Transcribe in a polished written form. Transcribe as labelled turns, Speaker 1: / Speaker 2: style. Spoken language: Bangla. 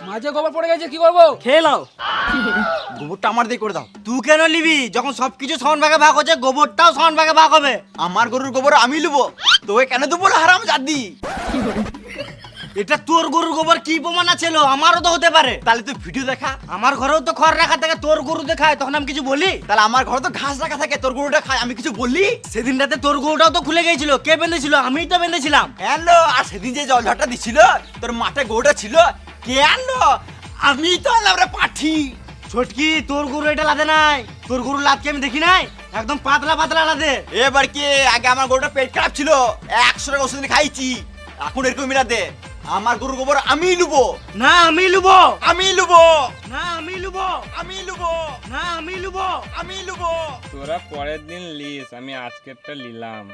Speaker 1: মাঝে গোবর পড়ে গেছে, কি করবো?
Speaker 2: খেয়ে নাও।
Speaker 3: গোবরটা আমার দিয়ে করে দাও।
Speaker 2: তুই কেন নিবি? যখন সবকিছু সমান ভাগে ভাগ হচ্ছে, গোবরটাও সমান ভাগে ভাগ হবে।
Speaker 3: আমার গরুর গোবর আমি লুবো, তোকে কেন দেবো না হারাম জাদি?
Speaker 2: এটা তোর গরুর গোবর কি প্রমাণ আছে? আমারও তো হতে পারে।
Speaker 3: তাহলে তুই ভিডিও দেখা।
Speaker 2: আমার ঘরেও তো খড় রাখা থাকে, তোর গরু দেখায়, তখন আমি কিছু বলি?
Speaker 3: তাহলে আমার ঘরে তো ঘাস রাখা থাকে, তোর গরুটা খায়, আমি কিছু বলি?
Speaker 2: সেদিন রাতে তোর গরুটাও তো খুলে গেছিল, কে বেঁধেছিল? আমিই তো বেঁধেছিলাম।
Speaker 3: হ্যালো, আর সেদিন যে জল ঝড়টা দিছিল, তোর মাঠে গরুটা ছিল, কে আনলো? আমি তো আনলাম রে পাঠি।
Speaker 2: ছোটকি, তোর গরু এটা লাদে নাই। তোর গরুর লাদকে আমি দেখি নাই, একদম পাতলা পাতলা লাদে।
Speaker 3: এবার কি, আগে আমার গরুটা পেট খারাপ ছিল, 100 টাকা ওষুধ খাইছি, এখন এরকম মিলা দে। আমার গরুর গোবর আমি লুবো।
Speaker 2: না, আমি লুবো।
Speaker 3: আমি লুবো।
Speaker 2: না, আমি লুবো।
Speaker 3: আমি লুবো।
Speaker 2: না, আমি লুবো।
Speaker 3: আমি লুবো।
Speaker 4: তোরা পরের দিন লিস, আমি আজকেরটা নিলাম।